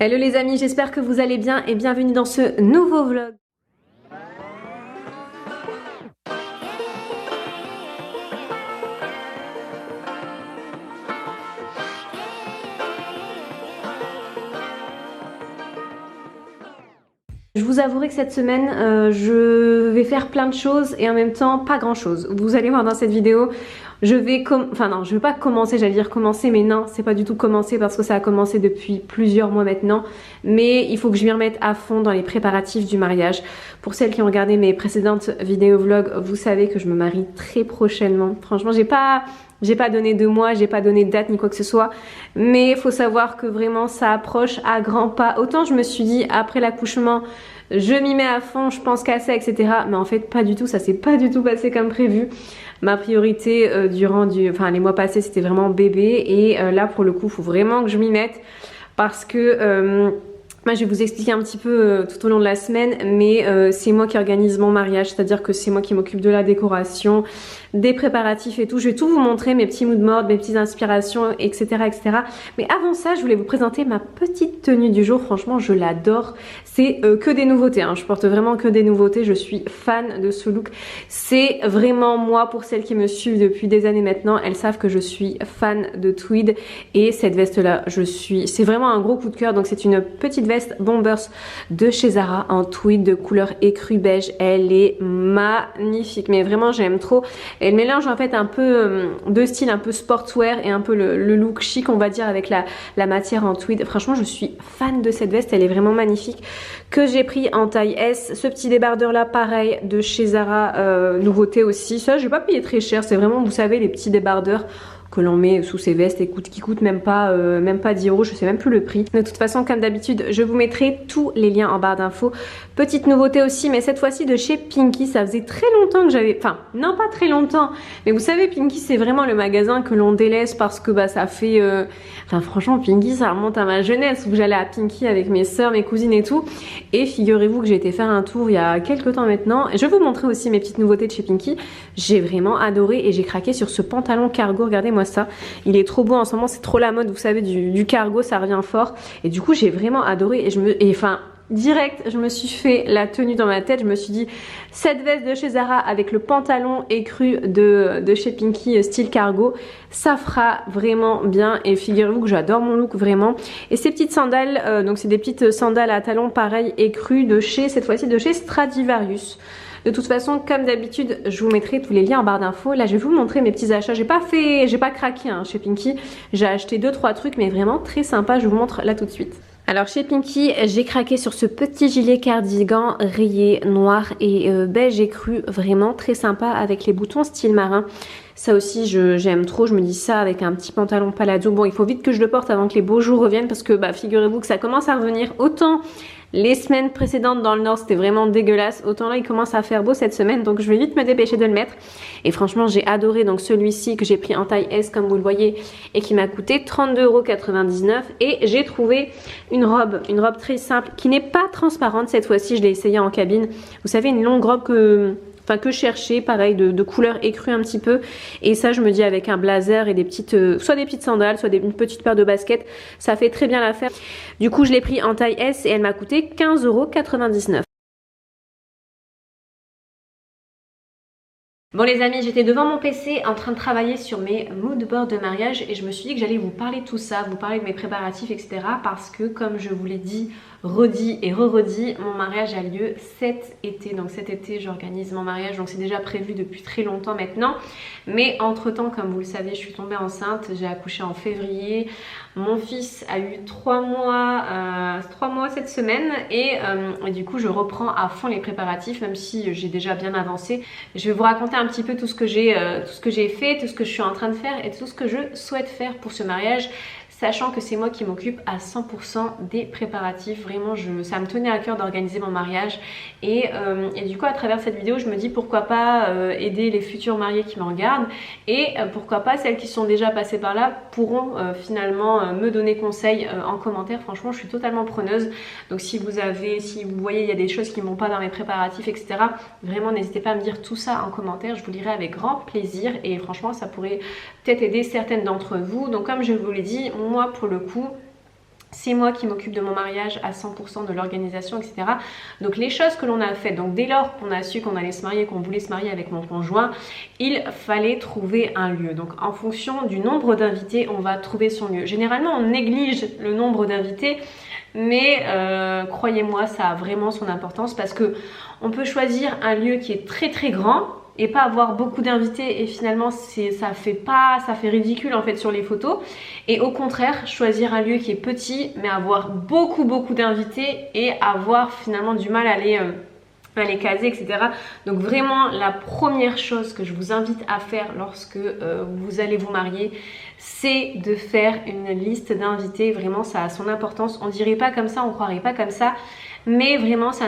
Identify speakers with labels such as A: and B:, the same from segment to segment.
A: Hello les amis, j'espère que vous allez bien et bienvenue dans ce nouveau vlog. Je vous avouerai que cette semaine, je vais faire plein de choses et en même temps pas grand chose. Vous allez voir dans cette vidéo, je vais je vais pas commencer, j'allais dire commencer, mais non, c'est pas du tout commencer parce que ça a commencé depuis plusieurs mois maintenant. Mais il faut que je m'y remette à fond dans les préparatifs du mariage. Pour celles qui ont regardé mes précédentes vidéos vlogs, vous savez que je me marie très prochainement. Franchement, j'ai pas donné de mois, j'ai pas donné de date ni quoi que ce soit. Mais il faut savoir que vraiment ça approche à grands pas. Autant je me suis dit après l'accouchement, je m'y mets à fond, je pense qu'à ça, etc. Mais en fait pas du tout, ça s'est pas du tout passé comme prévu. Ma priorité durant les mois passés c'était vraiment bébé. Et là pour le coup il faut vraiment que je m'y mette. Parce que... moi, je vais vous expliquer un petit peu tout au long de la semaine, mais c'est moi qui organise mon mariage, c'est-à-dire que c'est moi qui m'occupe de la décoration, des préparatifs et tout. Je vais tout vous montrer, mes petits mood boards, mes petites inspirations, etc., etc. Mais avant ça, je voulais vous présenter ma petite tenue du jour. Franchement, je l'adore. C'est que des nouveautés, hein. Je porte vraiment que des nouveautés. Je suis fan de ce look. C'est vraiment moi, pour celles qui me suivent depuis des années maintenant, elles savent que je suis fan de tweed. Et cette veste-là, c'est vraiment un gros coup de cœur. Donc c'est une petite veste Bombers de chez Zara en tweed de couleur écru beige. Elle est magnifique, mais vraiment j'aime trop. Elle mélange en fait un peu de style un peu sportswear et un peu le look chic on va dire avec la matière en tweed. Franchement je suis fan de cette veste, elle est vraiment magnifique, que j'ai pris en taille S. Ce petit débardeur là pareil de chez Zara, nouveauté aussi. Ça j'ai pas payé très cher, c'est vraiment vous savez les petits débardeurs que l'on met sous ces vestes et qui coûtent même pas 10 euros, je sais même plus le prix. De toute façon comme d'habitude je vous mettrai tous les liens en barre d'infos. Petite nouveauté aussi, mais cette fois-ci de chez Pinky. Ça faisait très longtemps que j'avais, enfin non pas très longtemps, mais vous savez Pinky c'est vraiment le magasin que l'on délaisse parce que bah ça fait, enfin franchement Pinky ça remonte à ma jeunesse où j'allais à Pinky avec mes soeurs, mes cousines et tout. Et figurez-vous que j'ai été faire un tour il y a quelques temps maintenant. Je vais vous montrer aussi mes petites nouveautés de chez Pinky. J'ai vraiment adoré et j'ai craqué sur ce pantalon cargo, regardez-moi ça, il est trop beau en ce moment, c'est trop la mode, vous savez du cargo, ça revient fort. Et du coup j'ai vraiment adoré et direct je me suis fait la tenue dans ma tête. Je me suis dit cette veste de chez Zara avec le pantalon écru de chez Pinky style cargo, ça fera vraiment bien. Et figurez-vous que j'adore mon look vraiment. Et ces petites sandales, donc c'est des petites sandales à talons pareil écru de chez, cette fois-ci de chez Stradivarius. De toute façon, comme d'habitude, je vous mettrai tous les liens en barre d'infos. Là, je vais vous montrer mes petits achats. J'ai pas craqué hein, chez Pinky. J'ai acheté 2-3 trucs, mais vraiment très sympa. Je vous montre là tout de suite. Alors chez Pinky, j'ai craqué sur ce petit gilet cardigan rayé noir et beige écru. Vraiment très sympa avec les boutons style marin. Ça aussi j'aime trop, je me dis ça avec un petit pantalon palazzo. Bon il faut vite que je le porte avant que les beaux jours reviennent parce que bah figurez-vous que ça commence à revenir. Autant les semaines précédentes dans le nord c'était vraiment dégueulasse, autant là il commence à faire beau cette semaine, donc je vais vite me dépêcher de le mettre. Et franchement j'ai adoré donc celui-ci que j'ai pris en taille S comme vous le voyez et qui m'a coûté 32,99 €. Et j'ai trouvé une robe très simple qui n'est pas transparente cette fois-ci, je l'ai essayé en cabine. Vous savez une longue robe que je cherchais, pareil de couleur écrue un petit peu. Et ça je me dis avec un blazer et des petites, soit des petites sandales, soit une petite paire de baskets, ça fait très bien l'affaire. Du coup je l'ai pris en taille S et elle m'a coûté 15,99 €. Bon les amis, j'étais devant mon PC en train de travailler sur mes mood boards de mariage et je me suis dit que j'allais vous parler de tout ça, vous parler de mes préparatifs, etc. Parce que comme je vous l'ai dit, redit et re-redit, mon mariage a lieu cet été. Donc cet été j'organise mon mariage, donc c'est déjà prévu depuis très longtemps maintenant. Mais entre temps, comme vous le savez, je suis tombée enceinte, j'ai accouché en février. Mon fils a eu 3 mois cette semaine et du coup je reprends à fond les préparatifs même si j'ai déjà bien avancé. Je vais vous raconter un petit peu tout ce que j'ai fait, tout ce que je suis en train de faire et tout ce que je souhaite faire pour ce mariage. Sachant que c'est moi qui m'occupe à 100% des préparatifs. Vraiment, ça me tenait à cœur d'organiser mon mariage. Et du coup, à travers cette vidéo, je me dis pourquoi pas aider les futurs mariés qui me regardent. Et pourquoi pas celles qui sont déjà passées par là pourront finalement me donner conseil en commentaire. Franchement, je suis totalement preneuse. Donc si vous voyez il y a des choses qui ne vont pas dans mes préparatifs, etc. Vraiment, n'hésitez pas à me dire tout ça en commentaire. Je vous lirai avec grand plaisir. Et franchement, ça pourrait peut-être aider certaines d'entre vous. Donc comme je vous l'ai dit, moi pour le coup C'est moi qui m'occupe de mon mariage à 100% de l'organisation, etc. Donc les choses que l'on a faites, donc dès lors qu'on a su qu'on allait se marier, qu'on voulait se marier avec mon conjoint, il fallait trouver un lieu. Donc en fonction du nombre d'invités, on va trouver son lieu. Généralement, on néglige le nombre d'invités, mais croyez-moi, ça a vraiment son importance parce que on peut choisir un lieu qui est très très grand et pas avoir beaucoup d'invités et finalement ça fait ridicule en fait sur les photos, et au contraire choisir un lieu qui est petit mais avoir beaucoup d'invités et avoir finalement du mal à les caser, etc. Donc vraiment la première chose que je vous invite à faire lorsque vous allez vous marier, c'est de faire une liste d'invités. Vraiment ça a son importance, on dirait pas comme ça, on croirait pas comme ça, mais vraiment ça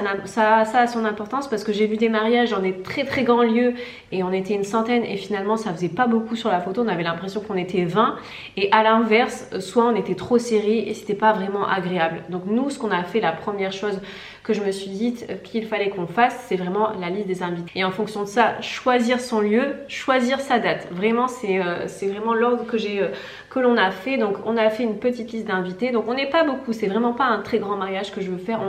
A: a son importance parce que j'ai vu des mariages dans des très très grands lieux et on était une centaine et finalement ça faisait pas beaucoup sur la photo, on avait l'impression qu'on était 20, et à l'inverse soit on était trop serré et c'était pas vraiment agréable. Donc nous, ce qu'on a fait, la première chose que je me suis dit qu'il fallait qu'on fasse, c'est vraiment la liste des invités, et en fonction de ça choisir son lieu, choisir sa date. Vraiment c'est vraiment l'ordre que l'on a fait. Donc on a fait une petite liste d'invités, donc on n'est pas beaucoup, c'est vraiment pas un très grand mariage que je veux faire,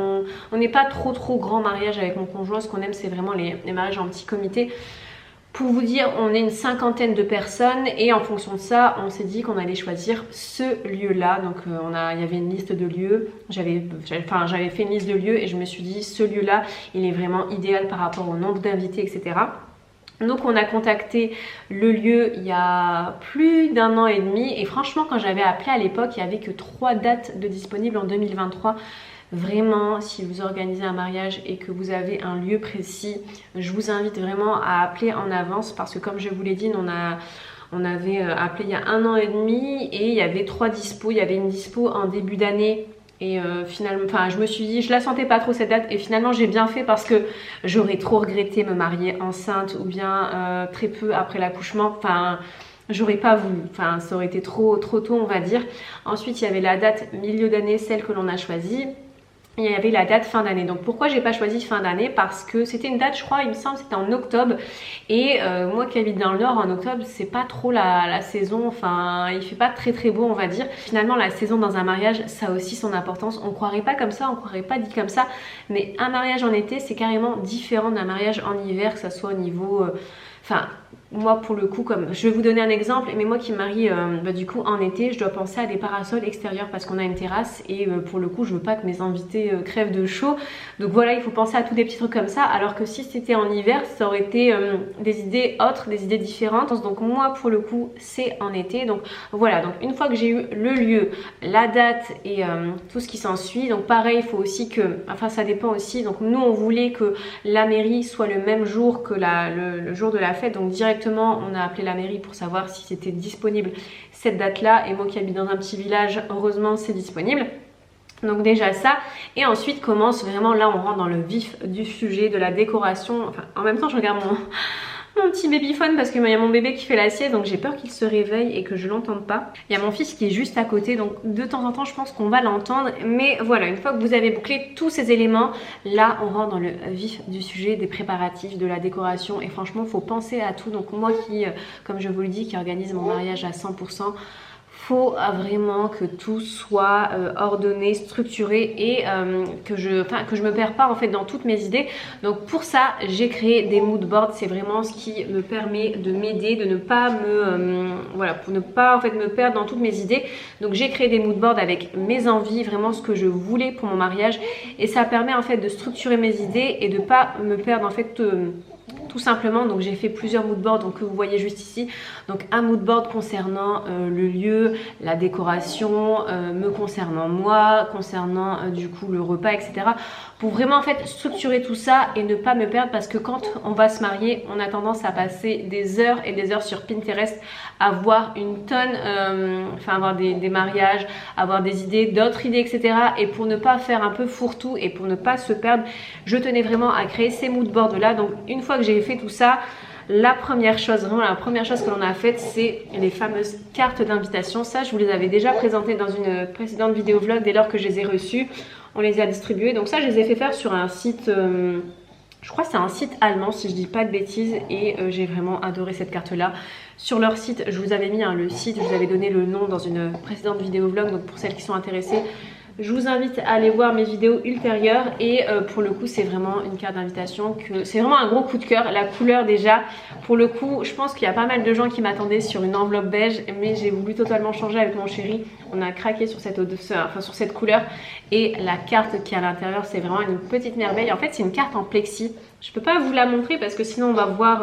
A: on n'est pas trop grand mariage avec mon conjoint. Ce qu'on aime, c'est vraiment les mariages en petit comité. Pour vous dire, on est une cinquantaine de personnes et en fonction de ça, on s'est dit qu'on allait choisir ce lieu-là. Donc il y avait une liste de lieux, j'avais fait une liste de lieux et je me suis dit ce lieu-là, il est vraiment idéal par rapport au nombre d'invités, etc. Donc on a contacté le lieu il y a plus d'1 an et demi, et franchement quand j'avais appelé à l'époque, il n'y avait que 3 dates de disponibles en 2023. Vraiment, si vous organisez un mariage et que vous avez un lieu précis, je vous invite vraiment à appeler en avance parce que comme je vous l'ai dit, on avait appelé il y a 1 an et demi et il y avait 3 dispos. Il y avait une dispo en début d'année et finalement, je me suis dit, je la sentais pas trop cette date, et finalement j'ai bien fait parce que j'aurais trop regretté me marier enceinte ou bien très peu après l'accouchement. J'aurais pas voulu, ça aurait été trop tôt, on va dire. Ensuite il y avait la date milieu d'année, celle que l'on a choisie. Il y avait la date fin d'année. Donc pourquoi j'ai pas choisi fin d'année? Parce que c'était une date, je crois, il me semble, c'était en octobre. Et moi qui habite dans le nord, en octobre, c'est pas trop la saison. Il fait pas très beau, on va dire. Finalement, la saison dans un mariage, ça a aussi son importance. On croirait pas comme ça, on croirait pas dit comme ça. Mais un mariage en été, c'est carrément différent d'un mariage en hiver, que ça soit au niveau... moi pour le coup, comme je vais vous donner un exemple, mais moi qui me marie du coup en été, je dois penser à des parasols extérieurs parce qu'on a une terrasse et pour le coup je veux pas que mes invités crèvent de chaud. Donc voilà, il faut penser à tous des petits trucs comme ça, alors que si c'était en hiver, ça aurait été des idées autres, des idées différentes. Donc moi pour le coup c'est en été. Donc voilà, donc une fois que j'ai eu le lieu, la date et tout ce qui s'ensuit, donc pareil, il faut aussi que, ça dépend aussi, donc nous on voulait que la mairie soit le même jour que le jour de la fête, donc directement on a appelé la mairie pour savoir si c'était disponible cette date là, et moi qui habite dans un petit village, heureusement c'est disponible. Donc déjà ça, et ensuite commence vraiment, là on rentre dans le vif du sujet de la décoration. En même temps je regarde mon petit babyphone parce qu'il y a mon bébé qui fait la sieste, donc j'ai peur qu'il se réveille et que je l'entende pas. Il y a mon fils qui est juste à côté, donc de temps en temps je pense qu'on va l'entendre. Mais voilà, une fois que vous avez bouclé tous ces éléments, là on rentre dans le vif du sujet des préparatifs, de la décoration, et franchement il faut penser à tout. Donc moi qui, comme je vous le dis, qui organise mon mariage à 100%, faut vraiment que tout soit ordonné, structuré, et que je me perds pas en fait dans toutes mes idées. Donc pour ça j'ai créé des mood boards. C'est vraiment ce qui me permet de m'aider, de ne pas pour ne pas en fait me perdre dans toutes mes idées. Donc j'ai créé des mood boards avec mes envies, vraiment ce que je voulais pour mon mariage, et ça permet en fait de structurer mes idées et de pas me perdre en fait tout simplement. Donc j'ai fait plusieurs moodboards, donc que vous voyez juste ici. Donc un moodboard concernant le lieu, la décoration, me concernant moi, concernant du coup le repas, etc. Pour vraiment en fait structurer tout ça et ne pas me perdre, parce que quand on va se marier, on a tendance à passer des heures et des heures sur Pinterest, à voir une tonne, avoir des mariages, avoir des idées, d'autres idées, etc. Et pour ne pas faire un peu fourre-tout et pour ne pas se perdre, je tenais vraiment à créer ces moodboards là. Donc une fois que j'ai fait tout ça, la première chose que l'on a faite, c'est les fameuses cartes d'invitation. Ça, je vous les avais déjà présentées dans une précédente vidéo vlog. Dès lors que je les ai reçues, on les a distribuées. Donc ça, je les ai fait faire sur un site, je crois que c'est un site allemand si je dis pas de bêtises, et j'ai vraiment adoré cette carte là. Sur leur site, je vous avais mis le site, je vous avais donné le nom dans une précédente vidéo vlog, donc pour celles qui sont intéressées, Je vous invite à aller voir mes vidéos ultérieures et pour le coup c'est vraiment une carte d'invitation que c'est vraiment un gros coup de cœur. La couleur déjà, pour le coup je pense qu'il y a pas mal de gens qui m'attendaient sur une enveloppe beige, mais j'ai voulu totalement changer avec mon chéri. On a craqué sur cette sur cette couleur et la carte qui est à l'intérieur c'est vraiment une petite merveille. En fait c'est une carte en plexi. Je peux pas vous la montrer parce que sinon on va voir,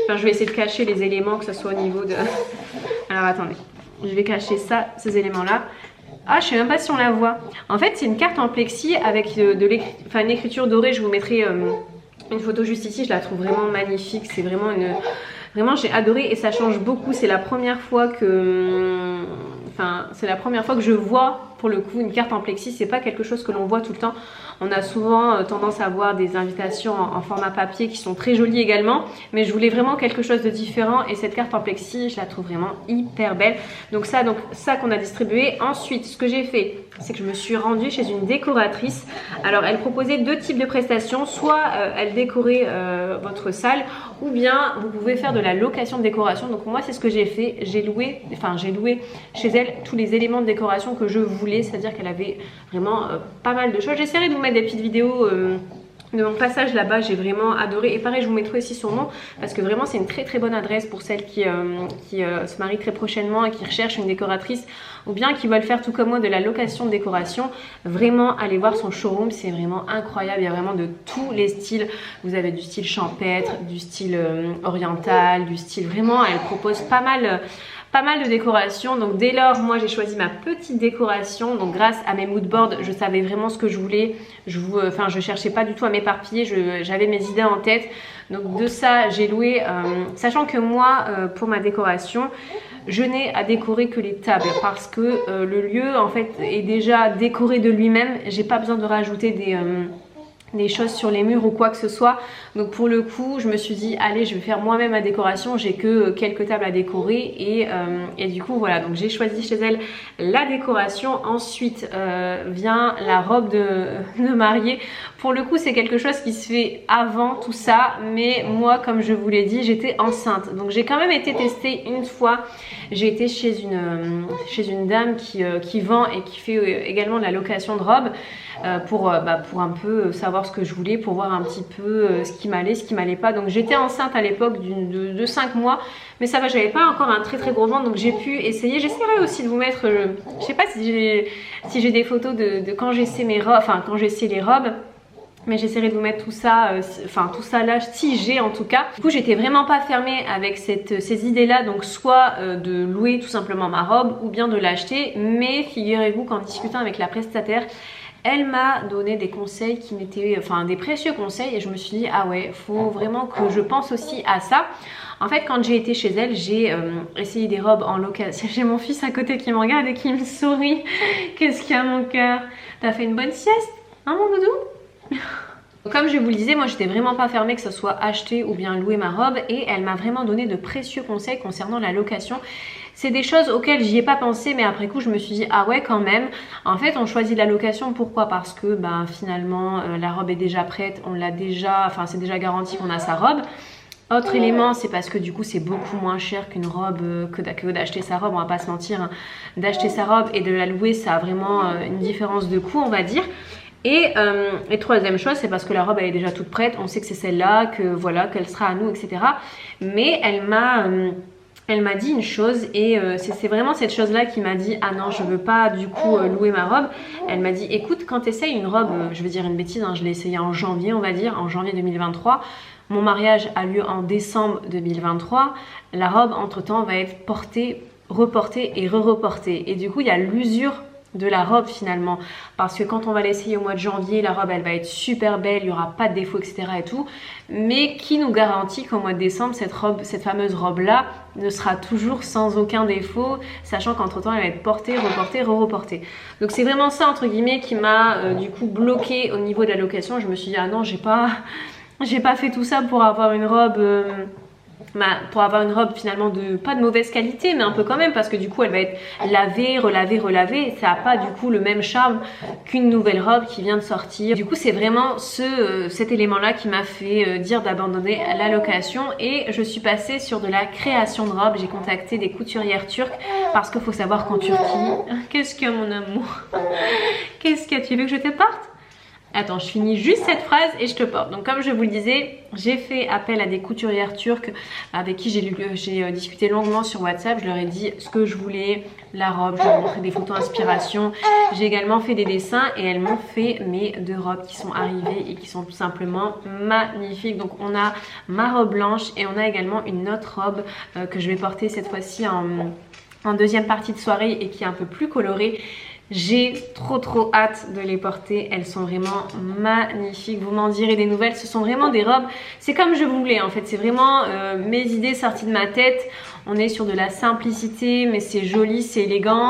A: enfin je vais essayer de cacher les éléments, que ce soit au niveau de... Alors attendez, je vais cacher ça, ces éléments là. Ah, je sais même pas si on la voit. En fait, c'est une carte en plexi avec une écriture dorée. Je vous mettrai une photo juste ici. Je la trouve vraiment magnifique. C'est vraiment une... Vraiment, j'ai adoré et ça change beaucoup. C'est la première fois que... Enfin, c'est la première fois que je vois, pour le coup, une carte en plexi. C'est pas quelque chose que l'on voit tout le temps. On a souvent tendance à voir des invitations en format papier qui sont très jolies également. Mais je voulais vraiment quelque chose de différent. Et cette carte en plexi, je la trouve vraiment hyper belle. Donc ça qu'on a distribué. Ensuite, ce que j'ai fait, c'est que je me suis rendue chez une décoratrice. Alors, elle proposait deux types de prestations. Soit elle décorait votre salle, ou bien vous pouvez faire de la location de décoration. Donc moi, c'est ce que j'ai fait. J'ai loué chez elle tous les éléments de décoration que je voulais. C'est-à-dire qu'elle avait vraiment pas mal de choses. J'essaierai de vous mettre des petites vidéos de mon passage là-bas. J'ai vraiment adoré. Et pareil, je vous mettrai aussi son nom parce que vraiment c'est une très très bonne adresse pour celles qui se marient très prochainement et qui recherchent une décoratrice ou bien qui veulent faire tout comme moi de la location de décoration. Vraiment, allez voir son showroom, c'est vraiment incroyable. Il y a vraiment de tous les styles. Vous avez du style champêtre, du style oriental, du style vraiment, elle propose pas mal de décorations. Donc dès lors, moi j'ai choisi ma petite décoration. Donc grâce à mes moodboards, je savais vraiment ce que je voulais. Je cherchais pas du tout à m'éparpiller. J'avais mes idées en tête. Donc de ça, j'ai loué. Sachant que moi, pour ma décoration, je n'ai à décorer que les tables parce que le lieu en fait est déjà décoré de lui-même. J'ai pas besoin de rajouter des choses sur les murs ou quoi que ce soit. Donc pour le coup je me suis dit allez, je vais faire moi-même ma décoration. J'ai que quelques tables à décorer et du coup voilà, donc j'ai choisi chez elle la décoration. Ensuite vient la robe de mariée. Pour le coup c'est quelque chose qui se fait avant tout ça, mais moi comme je vous l'ai dit j'étais enceinte, donc j'ai quand même été tester une fois. J'ai été chez une dame qui vend et qui fait également de la location de robes pour un peu savoir ce que je voulais, pour voir un petit peu ce qui m'allait, ce qui m'allait pas. Donc j'étais enceinte à l'époque de 5 mois, mais ça va, j'avais pas encore un très très gros ventre, donc j'ai pu essayer. J'essaierai aussi de vous mettre, je sais pas si j'ai des photos de quand j'essaie mes robes, enfin quand j'essaie les robes. Mais j'essaierai de vous mettre tout ça, tout ça là, si j'ai en tout cas. Du coup, j'étais vraiment pas fermée avec ces idées-là, donc soit de louer tout simplement ma robe ou bien de l'acheter. Mais figurez-vous qu'en discutant avec la prestataire, elle m'a donné des conseils qui m'étaient, des précieux conseils, et je me suis dit ah ouais, faut vraiment que je pense aussi à ça. En fait, quand j'ai été chez elle, j'ai essayé des robes en location. J'ai mon fils à côté qui me regarde et qui me sourit. Qu'est-ce qu'il y a mon cœur? T'as fait une bonne sieste, hein mon doudou? Comme je vous le disais, moi j'étais vraiment pas fermée que ce soit acheter ou bien louer ma robe, et elle m'a vraiment donné de précieux conseils concernant la location. C'est des choses auxquelles j'y ai pas pensé, mais après coup je me suis dit ah ouais quand même. En fait on choisit la location, pourquoi? Parce que finalement la robe est déjà prête, on l'a déjà, c'est déjà garanti qu'on a sa robe. Autre élément, c'est parce que du coup c'est beaucoup moins cher qu'une robe, que d'acheter sa robe, on va pas se mentir, hein. D'acheter sa robe et de la louer, ça a vraiment une différence de coût on va dire. Et troisième chose, c'est parce que la robe elle est déjà toute prête, on sait que c'est celle-là, que voilà, qu'elle sera à nous, etc. Mais elle m'a dit une chose, et c'est vraiment cette chose-là qui m'a dit ah non, je veux pas du coup louer ma robe. Elle m'a dit écoute, quand tu essayes une robe, je vais dire une bêtise, hein, je l'ai essayée en janvier, on va dire, en janvier 2023. Mon mariage a lieu en décembre 2023. La robe entre temps va être portée, reportée et re-reportée. Et du coup il y a l'usure de la robe finalement, parce que quand on va l'essayer au mois de janvier, la robe elle va être super belle, il n'y aura pas de défauts etc et tout, mais qui nous garantit qu'au mois de décembre cette fameuse robe là ne sera toujours sans aucun défaut, sachant qu'entre temps elle va être portée, reportée, re-reportée. Donc c'est vraiment ça entre guillemets qui m'a du coup bloqué au niveau de la location. Je me suis dit ah non, j'ai pas fait tout ça pour avoir une robe pour avoir une robe finalement de pas de mauvaise qualité, mais un peu quand même, parce que du coup elle va être lavée, relavée, relavée, et ça n'a pas du coup le même charme qu'une nouvelle robe qui vient de sortir. Du coup c'est vraiment cet élément là qui m'a fait dire d'abandonner la location, et je suis passée sur de la création de robes. J'ai contacté des couturières turques parce qu'il faut savoir qu'en Turquie, qu'est-ce que mon amour, qu'est-ce que tu veux que je te porte? Attends, je finis juste cette phrase et je te porte. Donc comme je vous le disais, j'ai fait appel à des couturières turques avec qui j'ai discuté longuement sur WhatsApp. Je leur ai dit ce que je voulais, la robe, je leur ai montré des photos inspiration. J'ai également fait des dessins et elles m'ont fait mes 2 robes qui sont arrivées et qui sont tout simplement magnifiques. Donc on a ma robe blanche et on a également une autre robe que je vais porter cette fois-ci en deuxième partie de soirée et qui est un peu plus colorée. J'ai trop hâte de les porter, elles sont vraiment magnifiques, vous m'en direz des nouvelles. Ce sont vraiment des robes, c'est comme je voulais en fait, c'est vraiment mes idées sorties de ma tête. On est sur de la simplicité mais c'est joli, c'est élégant.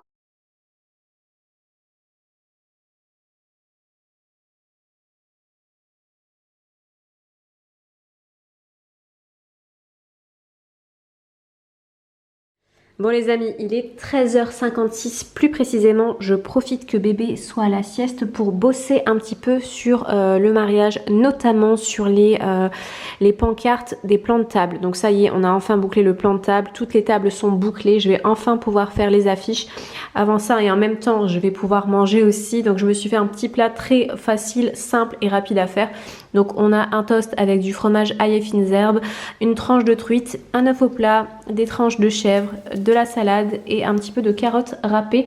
A: Bon les amis, il est 13h56, plus précisément, je profite que bébé soit à la sieste pour bosser un petit peu sur le mariage, notamment sur les pancartes des plans de table. Donc ça y est, on a enfin bouclé le plan de table, toutes les tables sont bouclées, je vais enfin pouvoir faire les affiches. Avant ça et en même temps, je vais pouvoir manger aussi, donc je me suis fait un petit plat très facile, simple et rapide à faire. Donc on a un toast avec du fromage ail et fines herbes, une tranche de truite, un œuf au plat, des tranches de chèvre, de la salade et un petit peu de carottes râpées.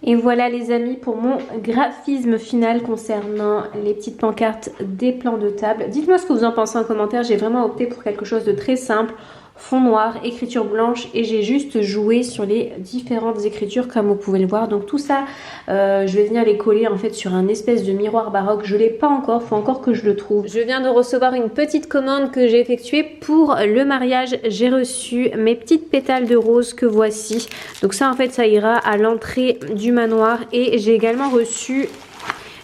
A: Et voilà les amis pour mon graphisme final concernant les petites pancartes des plans de table. Dites-moi ce que vous en pensez en commentaire, j'ai vraiment opté pour quelque chose de très simple. Fond noir, écriture blanche et j'ai juste joué sur les différentes écritures comme vous pouvez le voir. Donc tout ça, je vais venir les coller en fait sur un espèce de miroir baroque. Je l'ai pas encore, faut encore que je le trouve. Je viens de recevoir une petite commande que j'ai effectuée pour le mariage. J'ai reçu mes petites pétales de rose que voici. Donc ça en fait ça ira à l'entrée du manoir et j'ai également reçu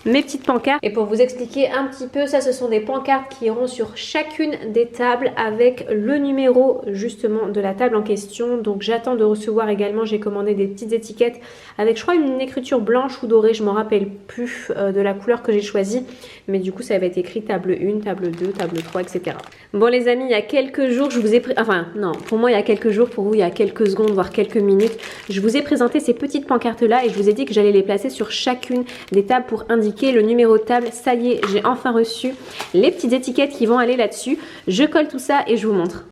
A: mes petites pancartes. Et pour vous expliquer un petit peu, ça ce sont des pancartes qui iront sur chacune des tables avec le numéro justement de la table en question. Donc j'attends de recevoir également, j'ai commandé des petites étiquettes avec je crois une écriture blanche ou dorée, je m'en rappelle plus de la couleur que j'ai choisie. Mais du coup ça va être écrit table 1, table 2, table 3, etc. Bon les amis, il y a quelques jours, je vous ai enfin non, pour moi il y a quelques jours, pour vous il y a quelques secondes, voire quelques minutes, je vous ai présenté ces petites pancartes là et je vous ai dit que j'allais les placer sur chacune des tables pour indiquer le numéro de table. Ça y est, j'ai enfin reçu les petites étiquettes qui vont aller là-dessus. Je colle tout ça et je vous montre.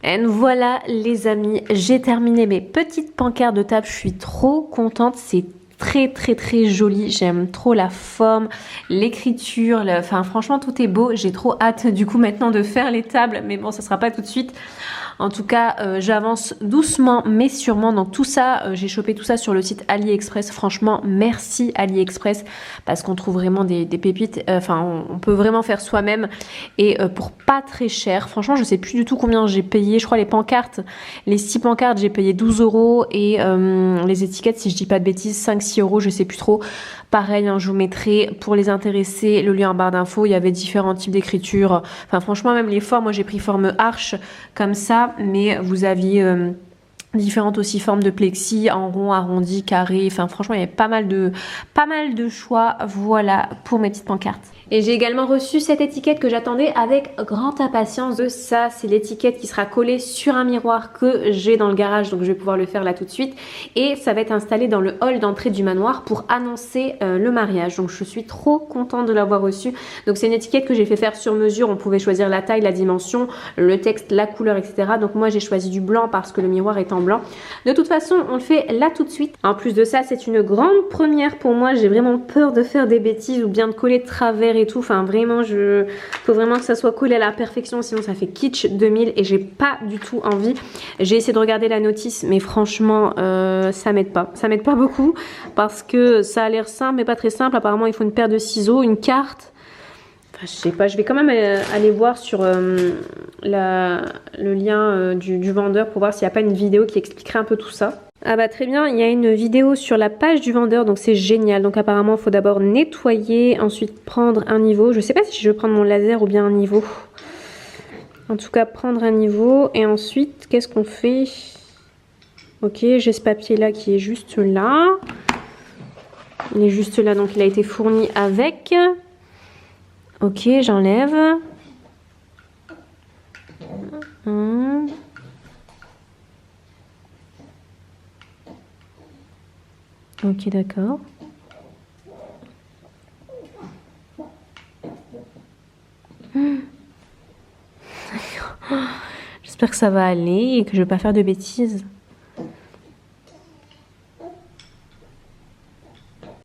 A: Et voilà les amis, j'ai terminé mes petites pancartes de table, je suis trop contente, c'est très très très joli, j'aime trop la forme, l'écriture, enfin franchement tout est beau. J'ai trop hâte du coup maintenant de faire les tables, mais bon ça sera pas tout de suite. En tout cas, j'avance doucement mais sûrement. Donc tout ça, j'ai chopé tout ça sur le site AliExpress. Franchement, merci AliExpress parce qu'on trouve vraiment des pépites. Enfin, on peut vraiment faire soi-même et pour pas très cher. Franchement, je sais plus du tout combien j'ai payé. Je crois les pancartes, les 6 pancartes, j'ai payé 12 € et les étiquettes, si je dis pas de bêtises, 5-6 €, je sais plus trop. Pareil, hein, je vous mettrai pour les intéressés le lien en barre d'infos. Il y avait différents types d'écriture. Enfin, franchement, même les formes, moi j'ai pris forme arche comme ça, mais vous aviez différentes aussi formes de plexi, en rond, arrondi, carré. Enfin, franchement, il y avait pas mal de choix. Voilà pour mes petites pancartes. Et j'ai également reçu cette étiquette que j'attendais avec grande impatience. De ça, c'est l'étiquette qui sera collée sur un miroir que j'ai dans le garage, donc je vais pouvoir le faire là tout de suite. Et ça va être installé dans le hall d'entrée du manoir pour annoncer le mariage. Donc je suis trop contente de l'avoir reçu. Donc c'est une étiquette que j'ai fait faire sur mesure. On pouvait choisir la taille, la dimension, le texte, la couleur, etc. Donc moi j'ai choisi du blanc parce que le miroir est en blanc. De toute façon, on le fait là tout de suite. En plus de ça, c'est une grande première pour moi. J'ai vraiment peur de faire des bêtises ou bien de coller de travers et tout. Enfin vraiment, faut vraiment que ça soit collé à la perfection, sinon ça fait kitsch 2000 et j'ai pas du tout envie. J'ai essayé de regarder la notice, mais franchement ça m'aide pas. Ça m'aide pas beaucoup parce que ça a l'air simple mais pas très simple. Apparemment il faut une paire de ciseaux, une carte. Enfin, je sais pas, je vais quand même aller voir sur le lien du vendeur pour voir s'il n'y a pas une vidéo qui expliquerait un peu tout ça. Ah bah très bien, il y a une vidéo sur la page du vendeur, donc c'est génial. Donc apparemment il faut d'abord nettoyer, ensuite prendre un niveau. Je sais pas si je vais prendre mon laser ou bien un niveau. En tout cas prendre un niveau et ensuite qu'est-ce qu'on fait? Ok, j'ai ce papier là qui est juste là. Il est juste là, donc il a été fourni avec. Ok, j'enlève. Ok, d'accord. J'espère que ça va aller et que je vais pas faire de bêtises.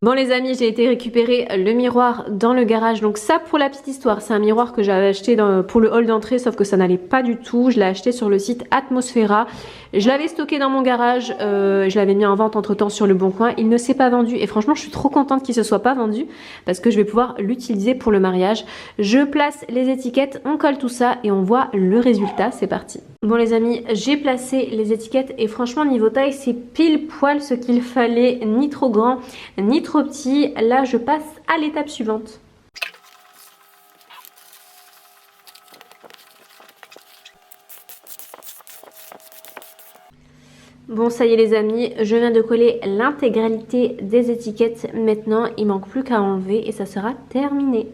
A: Bon les amis, j'ai été récupérer le miroir dans le garage. Donc ça, pour la petite histoire, c'est un miroir que j'avais acheté pour le hall d'entrée, sauf que ça n'allait pas du tout. Je l'ai acheté sur le site Atmosfera. Je l'avais stocké dans mon garage, je l'avais mis en vente entre temps sur le Bon Coin. Il ne s'est pas vendu et franchement je suis trop contente qu'il ne se soit pas vendu parce que je vais pouvoir l'utiliser pour le mariage. Je place les étiquettes, on colle tout ça et on voit le résultat. C'est parti. Bon les amis, j'ai placé les étiquettes et franchement niveau taille c'est pile poil ce qu'il fallait, ni trop grand ni trop petit. Là je passe à l'étape suivante. Bon ça y est les amis, je viens de coller l'intégralité des étiquettes. Maintenant il manque plus qu'à enlever et ça sera terminé.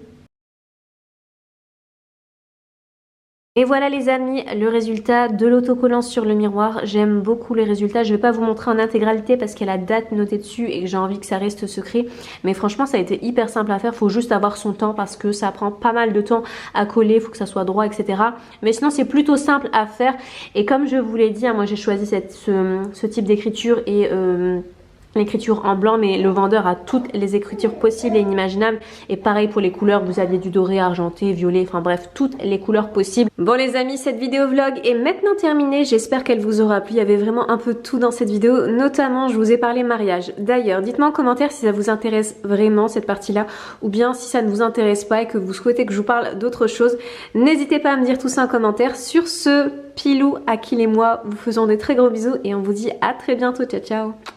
A: Et voilà les amis, le résultat de l'autocollant sur le miroir. J'aime beaucoup les résultats. Je ne vais pas vous montrer en intégralité parce qu'il y a la date notée dessus et que j'ai envie que ça reste secret. Mais franchement, ça a été hyper simple à faire. Il faut juste avoir son temps parce que ça prend pas mal de temps à coller. Il faut que ça soit droit, etc. Mais sinon, c'est plutôt simple à faire. Et comme je vous l'ai dit, hein, moi j'ai choisi ce type d'écriture et... l'écriture en blanc, mais le vendeur a toutes les écritures possibles et inimaginables. Et pareil pour les couleurs, vous aviez du doré, argenté, violet, enfin bref, toutes les couleurs possibles. Bon les amis, cette vidéo vlog est maintenant terminée. J'espère qu'elle vous aura plu. Il y avait vraiment un peu de tout dans cette vidéo. Notamment, je vous ai parlé mariage. D'ailleurs, dites-moi en commentaire si ça vous intéresse vraiment cette partie-là, ou bien si ça ne vous intéresse pas et que vous souhaitez que je vous parle d'autre chose. N'hésitez pas à me dire tout ça en commentaire. Sur ce, Pilou, Akil et moi vous faisons des très gros bisous et on vous dit à très bientôt. Ciao ciao.